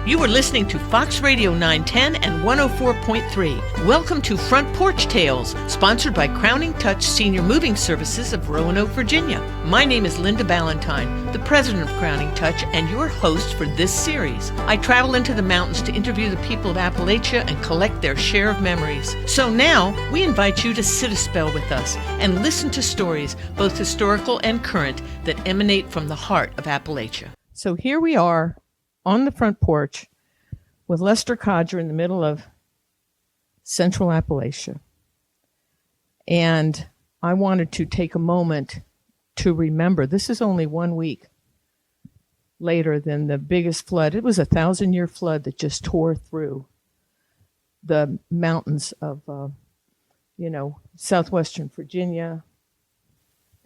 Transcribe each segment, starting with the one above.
You are listening to Fox Radio 910 and 104.3. Welcome to Front Porch Tales, sponsored by Crowning Touch Senior Moving Services of Roanoke, Virginia. My name is Linda Balentine, the president of Crowning Touch and your host for this series. I travel into the mountains to interview the people of Appalachia and collect their share of memories. So now, we invite you to sit a spell with us and listen to stories, both historical and current, that emanate from the heart of Appalachia. So here we are, on the front porch with Lester Kodger in the middle of central Appalachia. And I wanted to take a moment to remember, this is only 1 week later than the biggest flood. It was a 1,000-year flood that just tore through the mountains of, southwestern Virginia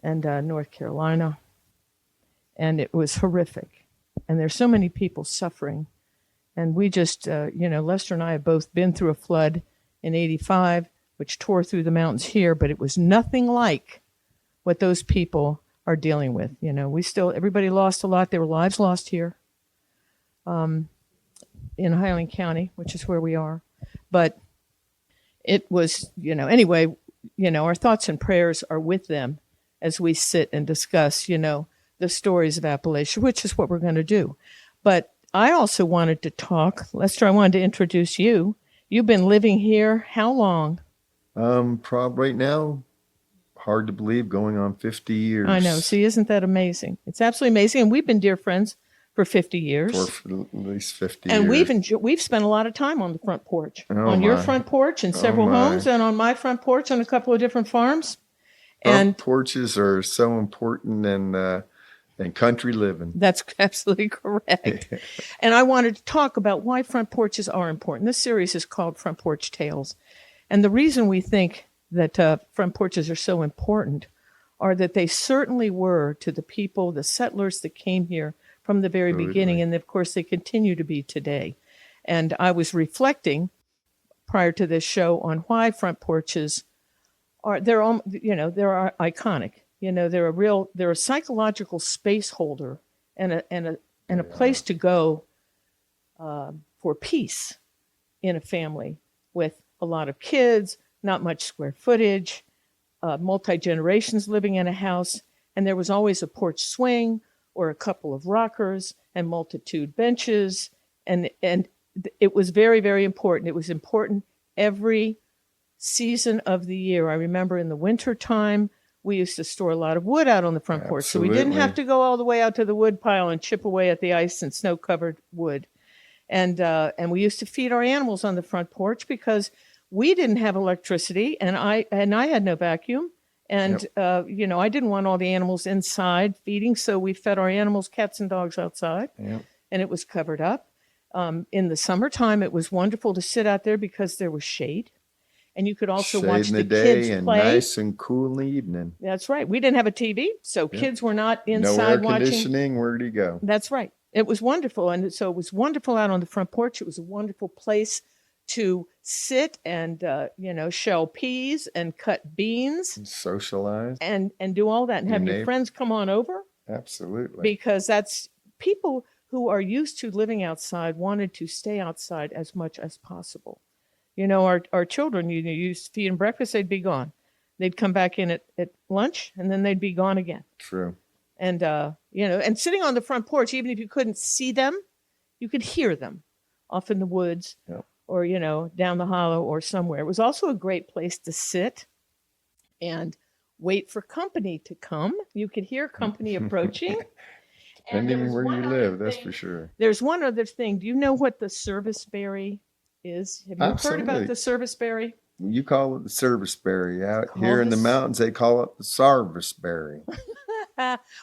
and North Carolina. And it was horrific. And there's so many people suffering. And we just, Lester and I have both been through a flood in 85, which tore through the mountains here, but it was nothing like what those people are dealing with. Everybody lost a lot. There were lives lost here in Highland County, which is where we are. But it was, our thoughts and prayers are with them as we sit and discuss, the stories of Appalachia, which is what we're going to do. But I also wanted to talk, Lester, I wanted to introduce you. You've been living here how long? Probably right now, hard to believe, going on 50 years. I know. See, isn't that amazing? It's absolutely amazing. And we've been dear friends for 50 years. For at least 50 and years. And we've spent a lot of time on the front porch. Your front porch and several homes, and on my front porch on a couple of different farms. Front porches are so important and country living. That's absolutely correct. And I wanted to talk about why front porches are important. This series is called Front Porch Tales. And the reason we think that front porches are so important are that they certainly were to the people, the settlers that came here from the very beginning. And of course, they continue to be today. And I was reflecting prior to this show on why front porches they're iconic. They're a psychological space holder and a place to go for peace in a family with a lot of kids, not much square footage, multi-generations living in a house. And there was always a porch swing or a couple of rockers and multitude benches. And it was very, very important. It was important every season of the year. I remember in the winter time, we used to store a lot of wood out on the front porch, so we didn't have to go all the way out to the wood pile and chip away at the ice and snow-covered wood. And we used to feed our animals on the front porch because we didn't have electricity, and I had no vacuum, and I didn't want all the animals inside feeding, so we fed our animals, cats and dogs, outside, and it was covered up. In the summertime, it was wonderful to sit out there because there was shade. And you could also watch the kids and play. Nice and cool in the evening. That's right. We didn't have a TV, so kids were not inside watching. No air watching. Conditioning. Where'd he go? That's right. It was wonderful, and so it was wonderful out on the front porch. It was a wonderful place to sit and shell peas and cut beans, and socialize, and do all that, and have your friends come on over. Absolutely. Because that's people who are used to living outside wanted to stay outside as much as possible. Our children, you used to feed them breakfast, they'd be gone. They'd come back in at lunch, and then they'd be gone again. True. And, and sitting on the front porch, even if you couldn't see them, you could hear them off in the woods or, down the hollow or somewhere. It was also a great place to sit and wait for company to come. You could hear company approaching. Depending where you live, that's for sure. There's one other thing. Do you know what the serviceberry is? Have you heard about the serviceberry? You call it the serviceberry. Out here in the mountains, they call it the sarviceberry.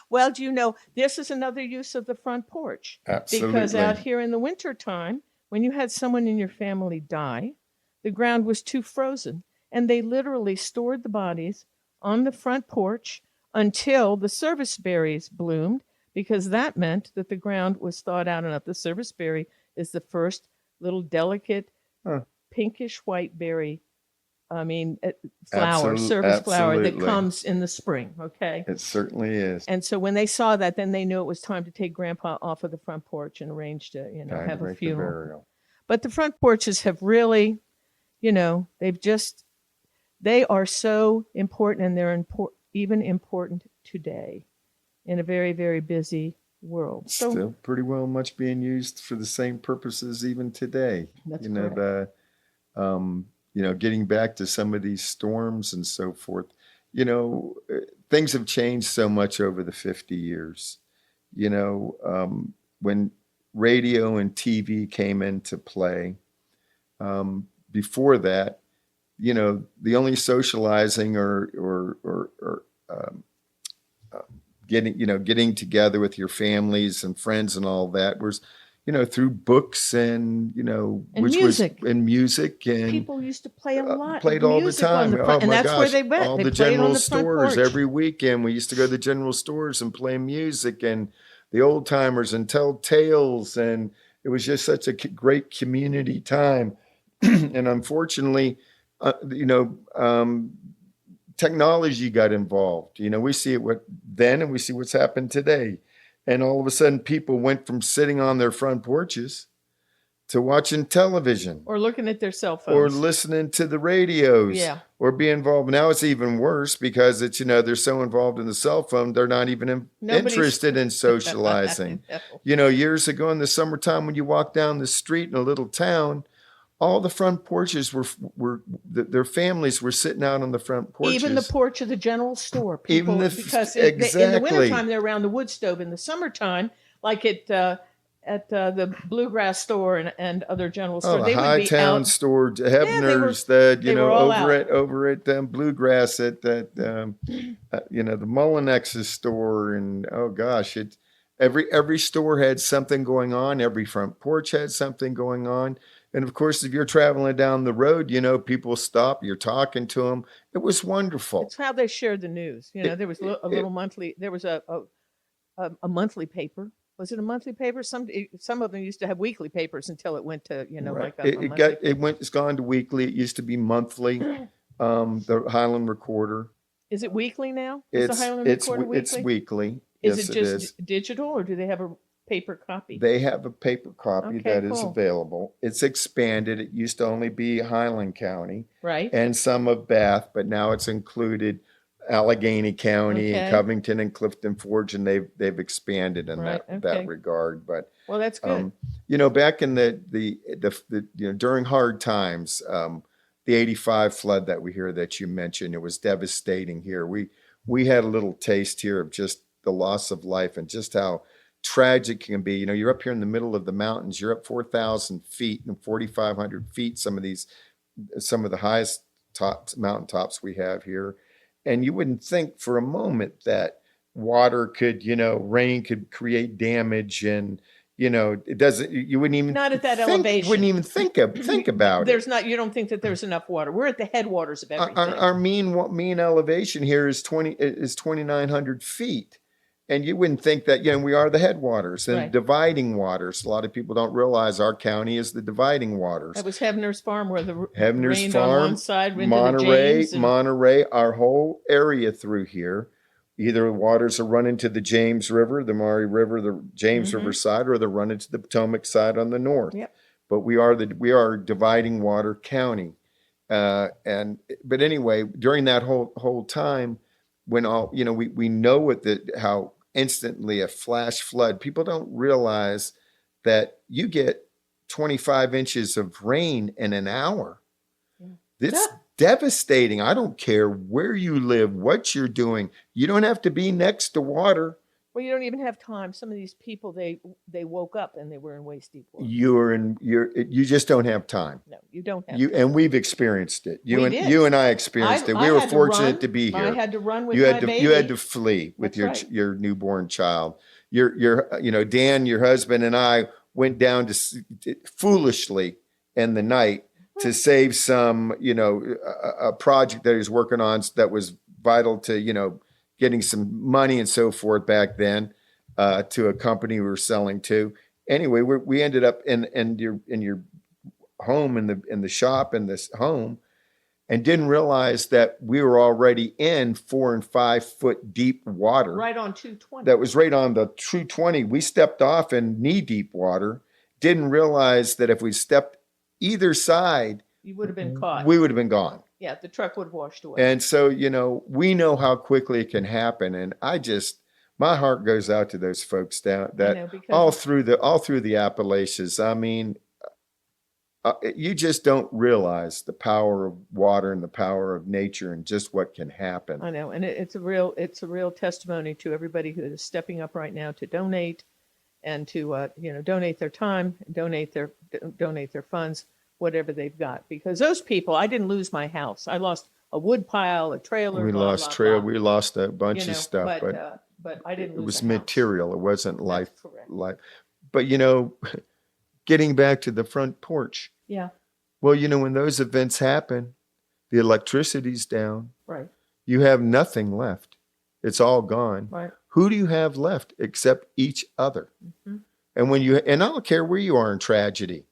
Well, do you know, this is another use of the front porch. Absolutely. Because out here in the wintertime, when you had someone in your family die, the ground was too frozen, and they literally stored the bodies on the front porch until the serviceberries bloomed, because that meant that the ground was thawed out enough. The serviceberry is the first little delicate pinkish white berry I mean, flower, service flower that Absolutely. comes in the spring. Okay. It certainly is. And so when they saw that, then they knew it was time to take Grandpa off of the front porch and arrange to, Time have to a make the funeral. burial. But the front porches have really, they are so important, and they're even important today in a very, very busy world. So Still pretty well much being used for the same purposes even today. that's You know, correct. getting back to some of these storms and so forth, things have changed so much over the 50 years. When radio and TV came into play, before that, the only socializing or getting together with your families and friends and all that was, through books and, And which music. was in music and People used to play a lot played of all the music on time. the Oh front, and my that's where gosh, they went. all They the played on general the front stores porch. every weekend. We used to go to the general stores and play music and the old timers and tell tales. And it was just such a great community time. And unfortunately, uh, you know, um, technology got involved. We see it then and we see what's happened today. And all of a sudden, people went from sitting on their front porches to watching television Or looking at their cell or phones. listening to the radios Yeah. or be involved. Now it's even worse because they're so involved in the cell phone, they're not even interested in socializing. No. Years ago in the summertime, when you walk down the street in a little town, all the front porches their families were sitting out on the front porches. Even the porch of the general store. Even People, the because exactly. in the wintertime, they're around the wood stove. In the summertime, like at the Bluegrass store and other general stores, the they would be Hightown out. store, Hebner's, they were all over at Bluegrass at that, the Mullinex's store, and oh gosh, every store had something going on. Every front porch had something going on, and of course, if you're traveling down the road, people stop. You're talking to them. It was wonderful. It's how they shared the news. There was a little monthly. There was a monthly paper. Was it a monthly paper? Some of them used to have weekly papers until it went to Right. like a monthly It's gone to weekly. It used to be monthly. The Highland Recorder. Is it weekly now? Is the Highland Recorder weekly? It's weekly. Is Yes, it just digital, or do they have a paper copy? They have a paper copy Okay, that is cool. available. It's expanded. It used to only be Highland County Right. and some of Bath, but now it's included Allegheny County and Okay. Covington and Clifton Forge, and they've expanded in Right, that okay. regard. But Well, that's good. back in the during hard times, the 85 flood that you mentioned, it was devastating here. We had a little taste here of just the loss of life and just how tragic it can be. You're up here in the middle of the mountains. You're up 4,000 feet and 4,500 feet. Some of the highest mountaintops we have here. And you wouldn't think for a moment that water could, rain could create damage, and it doesn't. You wouldn't even Not at that elevation. Wouldn't even think about There's it. not. You don't think that there's enough water. We're at the headwaters of everything. Our mean elevation here is 2,900 feet, and you wouldn't think that. We are the headwaters and Right. dividing waters. A lot of people don't realize our county is the dividing waters. That was Hebner's Farm, where the Hebner's rained Farm, on one side, into Monterey, the James. Monterey, our whole area through here. Either the waters are running to the James River, the Maury River, the James River side, or they're running to the Potomac side on the north. Yep. But we are dividing water county. But anyway, during that whole time, when we know how instantly a flash flood, people don't realize that you get 25 inches of rain in an hour. It's devastating. I don't care where you live, what you're doing. You don't have to be next to water. Well, you don't even have time. Some of these people, they woke up and they were in waist deep water. You just don't have time. No, you don't have. And we've experienced it. We did. You and I experienced it. We were fortunate to be here. I had to run with my baby. You had to flee with your newborn child. Dan, your husband, and I went down to foolishly in the night to save some, a project that he was working on that was vital to, getting some money and so forth back then, to a company we were selling to. Anyway, we ended up in your home, in the shop in this home, and didn't realize that we were already in 4 and 5 foot deep water. Right on 220. That was right on the 220. We stepped off in knee deep water. Didn't realize that if we stepped either side, you would have been caught. We would have been gone. Yeah, the truck would have washed away. And so, we know how quickly it can happen. And my heart goes out to those folks down all through the Appalachians. I mean, you just don't realize the power of water and the power of nature and just what can happen. I know, and it's a real testimony to everybody who is stepping up right now to donate and to donate their time, donate their funds, whatever they've got. Because those people, I didn't lose my house. I lost a wood pile, a trailer. We lost we lost a bunch of stuff, but I didn't. It was material. It wasn't life. Correct. But getting back to the front porch. Yeah. Well, when those events happen, the electricity's down. Right. You have nothing left. It's all gone. Right. Who do you have left except each other? Mm-hmm. And I don't care where you are in tragedy,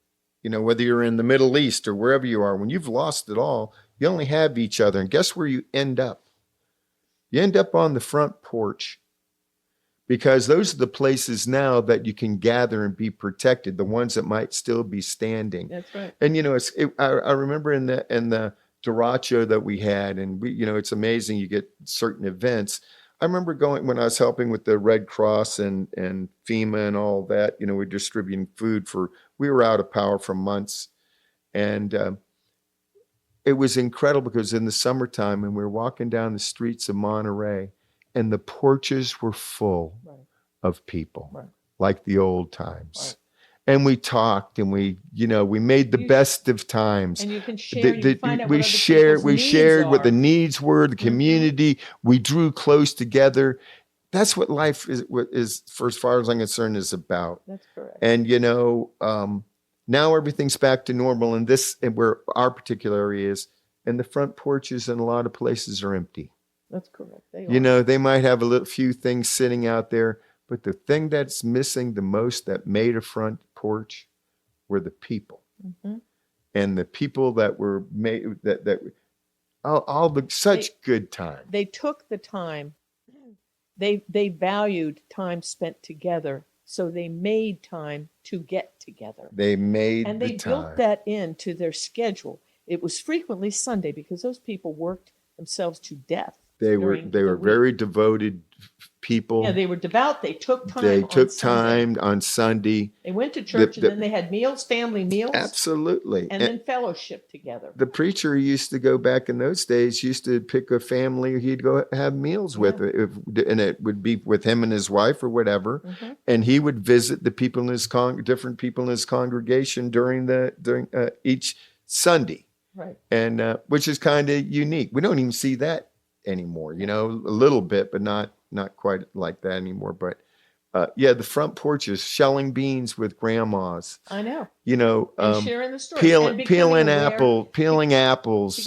whether you're in the Middle East or wherever you are, when you've lost it all, you only have each other. And guess where you end up? You end up on the front porch. Because those are the places now that you can gather and be protected, the ones that might still be standing. That's right. And I remember in the derecho that we had, and it's amazing. You get certain events. I remember going when I was helping with the Red Cross and FEMA and all that. We're distributing food we were out of power for months, and it was incredible because in the summertime, and we were walking down the streets of Monterey. And the porches were full of people, like the old times. Right. And we talked, and we made the best of times. And you can share. We shared what the needs were, the community. Mm-hmm. We drew close together. That's what life is for as far as I'm concerned, is about. That's correct. And now everything's back to normal. And where our particular area is, and the front porches in a lot of places are empty. That's correct. They might have a few things sitting out there, but the thing that's missing the most that made a front porch were the people. Mm-hmm. And the people that were made such good time. They took the time. They valued time spent together, so they made time to get together. They built that into their schedule. It was frequently Sunday because those people worked themselves to death. They were very devoted people. Yeah, they were devout. They took time. On Sunday. They went to church, and then they had family meals. Absolutely, and then fellowship together. The preacher used to go back in those days. Used to pick a family he'd go have meals with, and it would be with him and his wife or whatever. Mm-hmm. And he would visit the people in his different people in his congregation during each Sunday. Right. And which is kind of unique. We don't even see that anymore, a little bit, but not quite like that anymore. But the front porches, shelling beans with grandmas. I know. And sharing the story, peeling apples,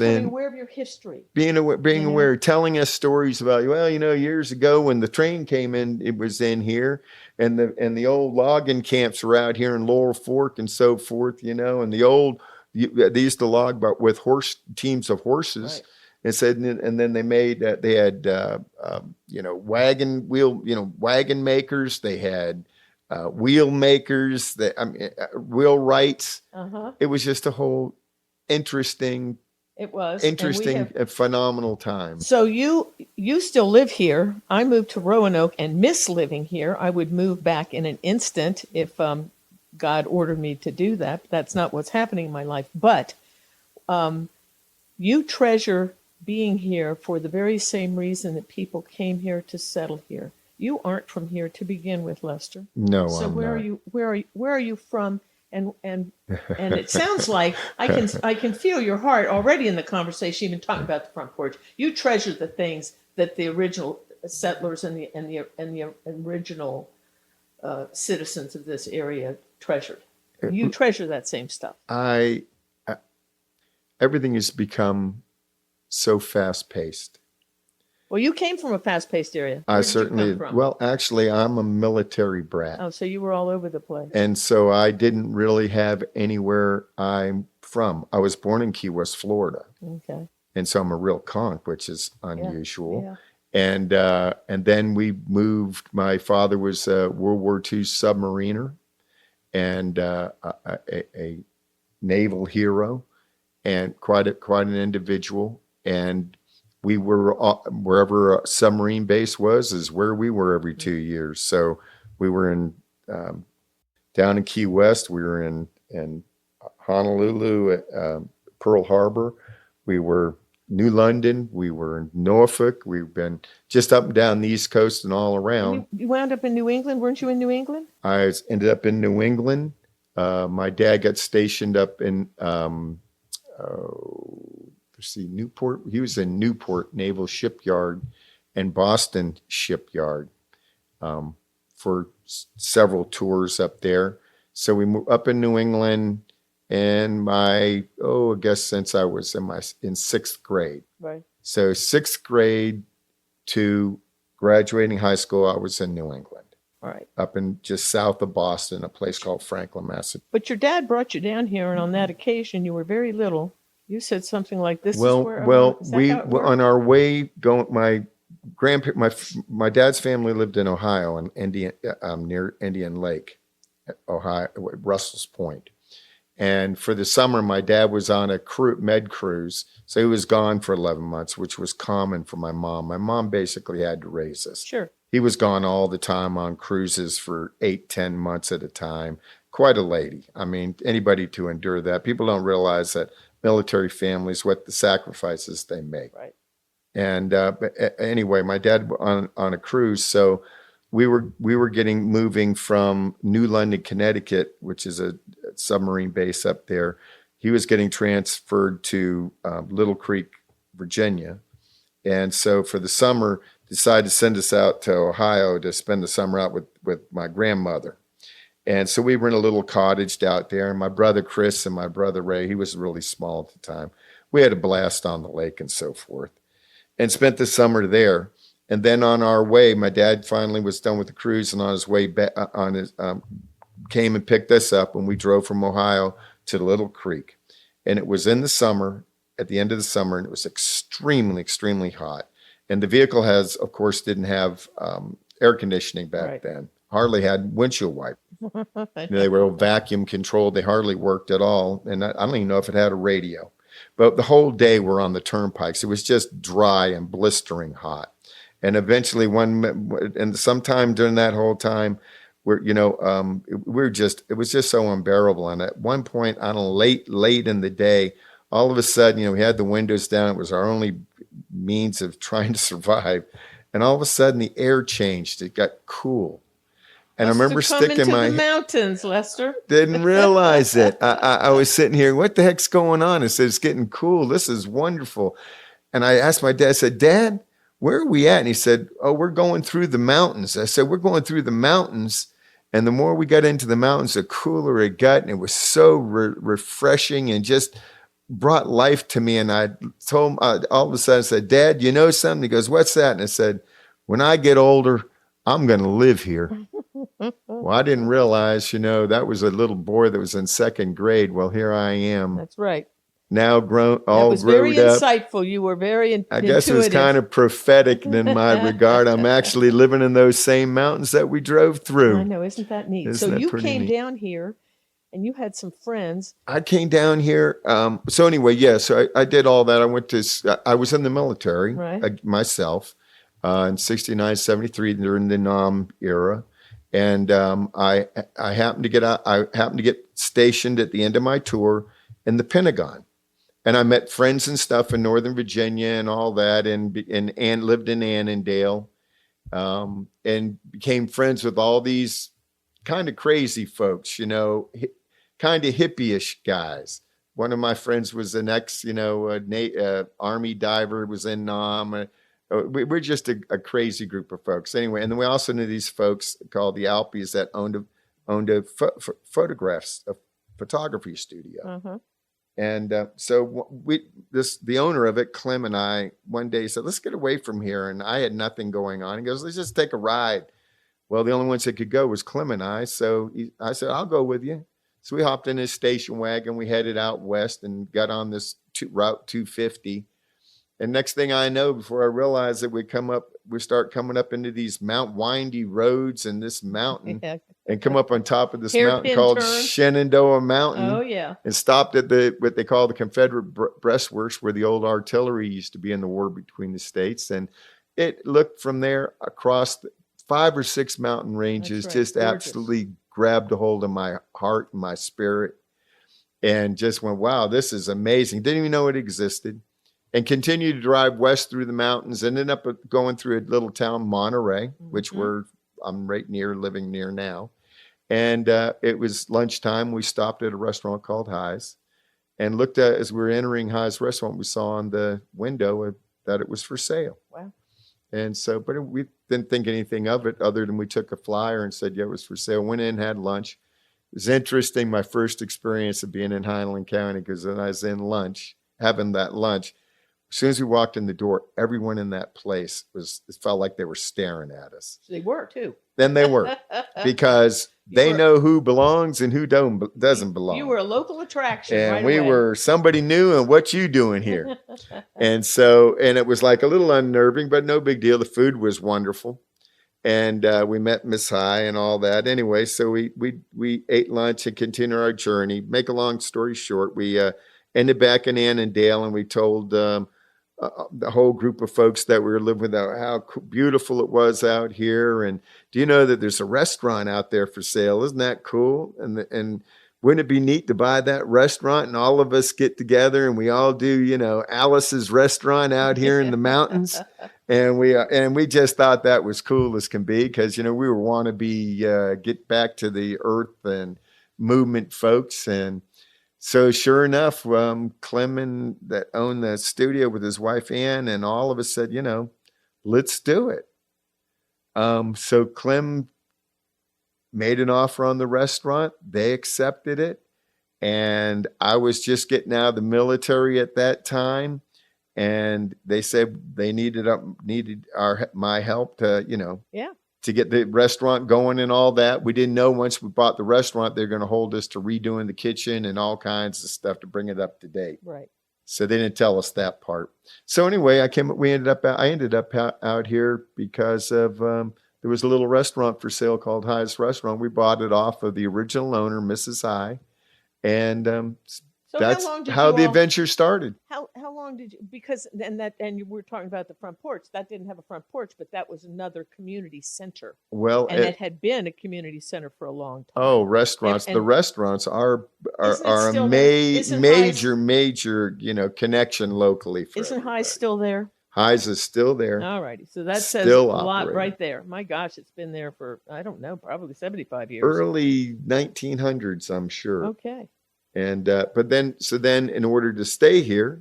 and aware of your history. Being aware, telling us stories about years ago when the train came in, it was in here, and the old logging camps were out here in Laurel Fork and so forth. And they used to log with teams of horses. Right. And said, and then they had wagon makers. They had wheel makers. Wheelwrights. Uh-huh. It was just a whole interesting, phenomenal time. So you still live here. I moved to Roanoke and miss living here. I would move back in an instant if God ordered me to do that. That's not what's happening in my life. But you treasure being here for the very same reason that people came here to settle here. You aren't from here to begin with, Lester. No, so I'm where not. are you? Where are you from? And it sounds like I can feel your heart already in the conversation, even talking about the front porch. You treasure the things that the original settlers and the original citizens of this area treasured. You treasure that same stuff. Everything has become so fast-paced. Well, you came from a fast-paced area. I certainly. Well, actually, I'm a military brat. Oh, so you were all over the place. And so I didn't really have anywhere I'm from. I was born in Key West, Florida. Okay. And so I'm a real conch, which is unusual. Yeah. And then we moved. My father was a World War II submariner and a naval hero, and quite an individual. And we were wherever a submarine base was is where we were every 2 years. So we were in down in Key West. We were in Honolulu, Pearl Harbor. We were New London. We were in Norfolk. We've been just up and down the East Coast and all around. You wound up in New England, weren't you in New England? I ended up in New England. My dad got stationed up in Newport. He was in Newport Naval Shipyard and Boston Shipyard for several tours up there. So we moved up in New England, and I guess since I was in sixth grade. Right. So sixth grade to graduating high school, I was in New England. All right. Up in just south of Boston, a place called Franklin, Massachusetts. But your dad brought you down here, and on that occasion, you were very little. You said something like, "This is where." On our way going, my dad's family lived in Ohio, in Indian, near Indian Lake, Ohio, Russell's Point. And for the summer, my dad was on a med cruise, so he was gone for 11 months, which was common for my mom. My mom basically had to raise us. Sure. He was gone all the time on cruises for 8-10 months at a time. Quite a lady. I mean, anybody to endure that. People don't realize that military families, what the sacrifices they make. Right. And but anyway, my dad on a cruise, so we were moving from New London, Connecticut, which is a submarine base up there. He was getting transferred to Little Creek, Virginia, and so for the summer, decided to send us out to Ohio to spend the summer out with my grandmother. And so we were in a little cottage out there, and my brother Chris and my brother Ray, he was really small at the time. We had a blast on the lake and so forth, and spent the summer there. And then on our way, my dad finally was done with the cruise, and on his way back, came and picked us up, and we drove from Ohio to Little Creek. And it was in the summer, at the end of the summer, and it was extremely, extremely hot. And the vehicle of course, didn't have air conditioning back then. Hardly had windshield wiper. They were vacuum controlled. They hardly worked at all. And I don't even know if it had a radio. But the whole day we're on the turnpikes. It was just dry and blistering hot. And eventually sometime during that whole time, it was just so unbearable. And at one point, I don't know, late in the day, all of a sudden, we had the windows down. It was our only means of trying to survive. And all of a sudden the air changed. It got cool. And I remember sticking my the mountains, Lester. Didn't realize it. I was sitting here, what the heck's going on? I said, it's getting cool. This is wonderful. And I asked my dad, I said, Dad, where are we at? And he said, oh, we're going through the mountains. I said, we're going through the mountains. And the more we got into the mountains, the cooler it got. And it was so refreshing and just brought life to me. And I told him, all of a sudden, I said, Dad, you know something? He goes, what's that? And I said, when I get older, I'm going to live here. Well, I didn't realize, that was a little boy that was in second grade. Well, here I am. That's right. Now grown, all grown up. It was very insightful. You were very intuitive. I guess it was kind of prophetic in my regard. I'm actually living in those same mountains that we drove through. I know. Isn't that neat? So you came down here and you had some friends. I came down here. So anyway, so I did all that. I was in the military myself in 69, 73 during the Nam era. And I happened to get out. I happened to get stationed at the end of my tour in the Pentagon, and I met friends and stuff in Northern Virginia and all that, and lived in Annandale, and became friends with all these kind of crazy folks, kind of hippie-ish guys. One of my friends was an ex, Army diver, was in Nam. We're just a crazy group of folks anyway. And then we also knew these folks called the Alpies that owned a photography studio. Uh-huh. And so the owner of it, Clem, and I, one day said, let's get away from here. And I had nothing going on. He goes, let's just take a ride. Well, the only ones that could go was Clem and I. So I said, I'll go with you. So we hopped in his station wagon. We headed out west and got on this Route 250. And next thing I know, before I realized it, we start coming up into these windy roads and this mountain, Yeah. and come up on top of this mountain Hairpin called turn. Shenandoah Mountain. Oh, yeah. And stopped at what they call the Confederate breastworks, where the old artillery used to be in the war between the states. And it looked from there across 5 or 6 mountain ranges, That's right. just Gorgeous. absolutely grabbed a hold of my heart and my spirit, and just went, wow, this is amazing. Didn't even know it existed. And continued to drive west through the mountains. Ended up going through a little town, Monterey, which I'm living near now. And it was lunchtime. We stopped at a restaurant called High's, and looked at, as we were entering High's restaurant, we saw on the window that it was for sale. Wow. And so, but we didn't think anything of it other than we took a flyer and said, yeah, it was for sale. Went in, had lunch. It was interesting, my first experience of being in Highland County, because when I was having that lunch, as soon as we walked in the door, everyone in that place it felt like they were staring at us. They were too. Then they were, because they know who belongs and who doesn't belong. You were a local attraction, and right we away. were somebody new, and what you doing here? And it was like a little unnerving, but no big deal. The food was wonderful. And we met Miss High and all that. Anyway, so we ate lunch and continued our journey. Make a long story short, we ended back in Annandale, and we told the whole group of folks that we were living with how beautiful it was out here. And do you know that there's a restaurant out there for sale? Isn't that cool? And wouldn't it be neat to buy that restaurant and all of us get together and we all do, Alice's restaurant out here in the mountains? And we just thought that was cool as can be, because, we were wannabe get back to the earth and movement folks. And so sure enough, Clem that owned the studio with his wife Ann, and all of us said, let's do it. So Clem made an offer on the restaurant. They accepted it. And I was just getting out of the military at that time. And they said they needed my help to, to get the restaurant going and all that. We didn't know once we bought the restaurant, they're going to hold us to redoing the kitchen and all kinds of stuff to bring it up to date. Right. So they didn't tell us that part. So anyway, I ended up out here because of, there was a little restaurant for sale called High's Restaurant. We bought it off of the original owner, Mrs. High. And, so that's how the adventure started. How long did you, because and you were talking about the front porch, that didn't have a front porch, but that was another community center. Well, and it had been a community center for a long time. Oh, restaurants. The restaurants are a major, connection locally. Isn't High still there? High's is still there. All righty. So that says still a lot operating. right there. My gosh, it's been there for, I don't know, probably 75 years. Early 1900s, I'm sure. Okay. And but then in order to stay here,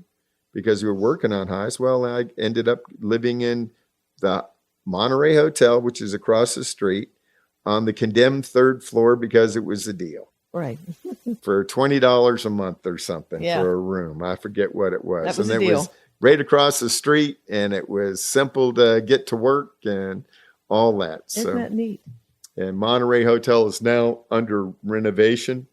because we were working on Highs, well, I ended up living in the Monterey Hotel, which is across the street, on the condemned 3rd floor, because it was a deal. Right. For $20 a month or something for a room. I forget what it was. That was and a it deal. was right across the street, and it was simple to get to work and all that. Isn't that neat? And Monterey Hotel is now under renovation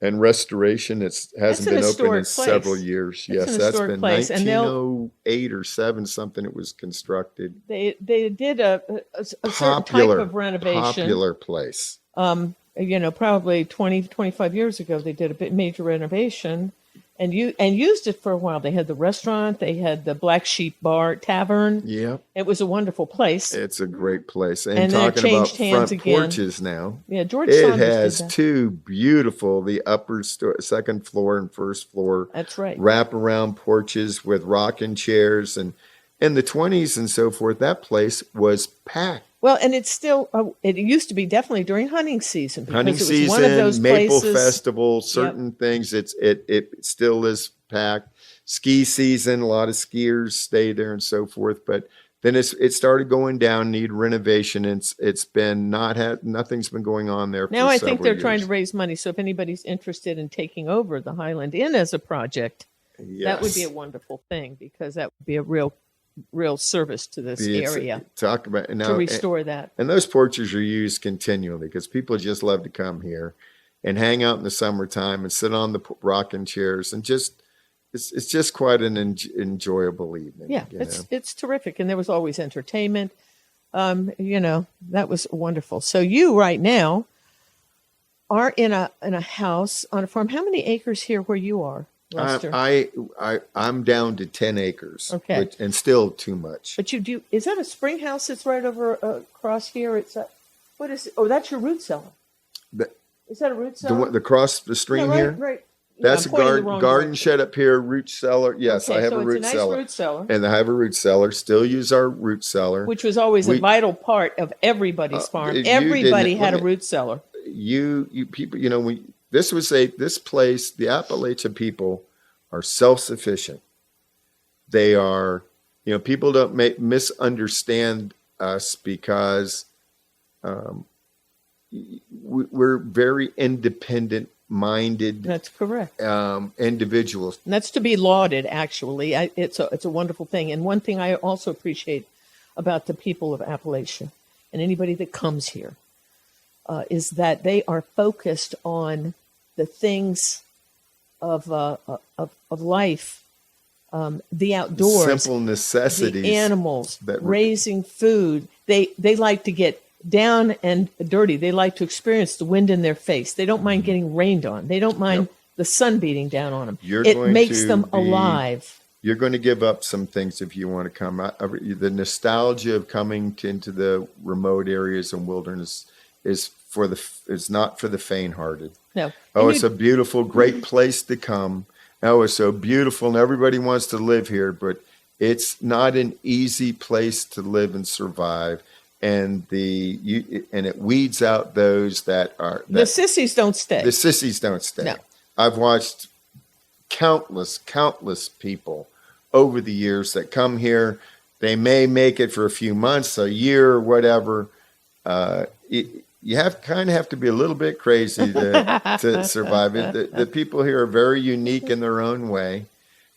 and restoration. It hasn't been open in several years. Yes, that's been 1908 or 7 something. It was constructed. They did a certain type of renovation. Popular place. Probably 20, 25 years ago, they did a major renovation and used it for a while. They had the restaurant, they had the Black Sheep Bar Tavern. Yeah, it was a wonderful place. It's a great place. And then talking it changed about hands front again. porches now. Yeah, George. It Saunders has did that. 2 beautiful, the upper second floor and first floor. That's right. Wraparound porches with rocking chairs, and in the 20s and so forth, that place was packed. Well, and it's still, it used to be definitely during hunting season. Because Hunting it was season, one of those Maple places, Festival, certain things, it still is packed. Ski season, a lot of skiers stay there and so forth. But then it started going down, need renovation. It's been nothing's been going on there. Now I think they're years. trying to raise money. So if anybody's interested in taking over the Highland Inn as a project, that would be a wonderful thing, because that would be a real service to this area. Talk about now, to restore that. And those porches are used continually because people just love to come here and hang out in the summertime and sit on the rocking chairs and just it's just quite an enjoyable evening. Yeah, it's terrific. And there was always entertainment. That was wonderful. So you right now are in a house on a farm. How many acres here where you are, Lester? I'm down to 10 acres. Okay. And still too much. But is that a spring house that's right over across here? What is it? Oh, that's your root cellar. Is that a root cellar? The cross the stream here? Right. That's I'm a garden direction. shed up here, root cellar. Yes, Okay, I have so a root it's a nice cellar. root cellar. And I have a root cellar. Still use our root cellar. Which was always a vital part of everybody's farm. Everybody had a root cellar. You people, this place, the Appalachian people are self-sufficient. They are, people don't misunderstand us because we're very independent-minded. That's correct. Individuals. And that's to be lauded, actually. It's a wonderful thing. And one thing I also appreciate about the people of Appalachia and anybody that comes here is that they are focused on the things of life, the outdoors, simple necessities, the animals, raising food. They like to get down and dirty. They like to experience the wind in their face. They don't mind getting rained on. They don't mind the sun beating down on them. It makes them alive. You're going to give up some things if you want to come. The nostalgia of coming into the remote areas and wilderness is not for the faint-hearted. No. Oh, it's a beautiful, great place to come. Oh, it's so beautiful, and everybody wants to live here, but it's not an easy place to live and survive. And it weeds out those that are... The sissies don't stay. The sissies don't stay. No. I've watched countless people over the years that come here. They may make it for a few months, a year, or whatever. You have to be a little bit crazy to survive it. The people here are very unique in their own way,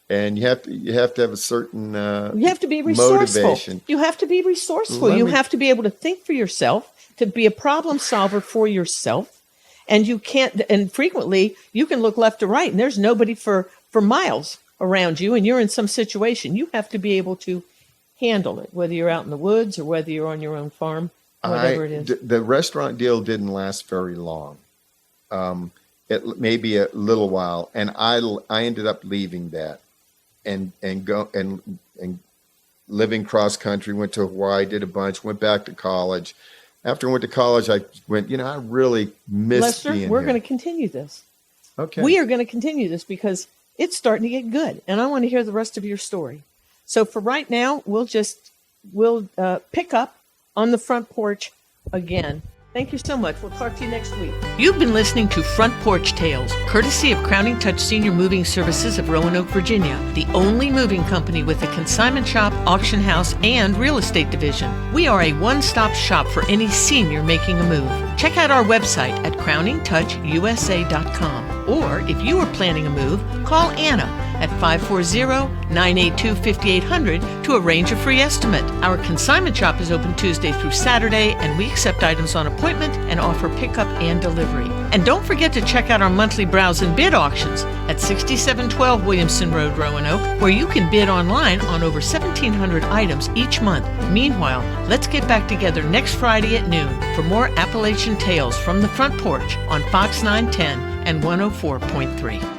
and you have to have a certain you have to be resourceful. Motivation. You have to be resourceful. You have to be able to think for yourself, to be a problem solver for yourself, and you can't. And frequently, you can look left or right, and there's nobody for miles around you, and you're in some situation. You have to be able to handle it, whether you're out in the woods or whether you're on your own farm. Whatever it is. The restaurant deal didn't last very long. It maybe a little while, and I ended up leaving that and living cross country. Went to Hawaii, did a bunch, went back to college. After I went to college, I went. I really missed Lester, being we're here. going to continue this. Okay, we are going to continue this because it's starting to get good, and I want to hear the rest of your story. So for right now, we'll pick up on the front porch again. Thank you so much. We'll talk to you next week. You've been listening to Front Porch Tales, courtesy of Crowning Touch Senior Moving Services of Roanoke, Virginia, the only moving company with a consignment shop, auction house, and real estate division. We are a one-stop shop for any senior making a move. Check out our website at crowningtouchusa.com. Or if you are planning a move, call Anna at 540-982-5800 to arrange a free estimate. Our consignment shop is open Tuesday through Saturday, and we accept items on appointment and offer pickup and delivery. And don't forget to check out our monthly browse and bid auctions at 6712 Williamson Road, Roanoke, where you can bid online on over 1,700 items each month. Meanwhile, let's get back together next Friday at noon for more Appalachian Tales from the Front Porch on Fox 910 and 104.3.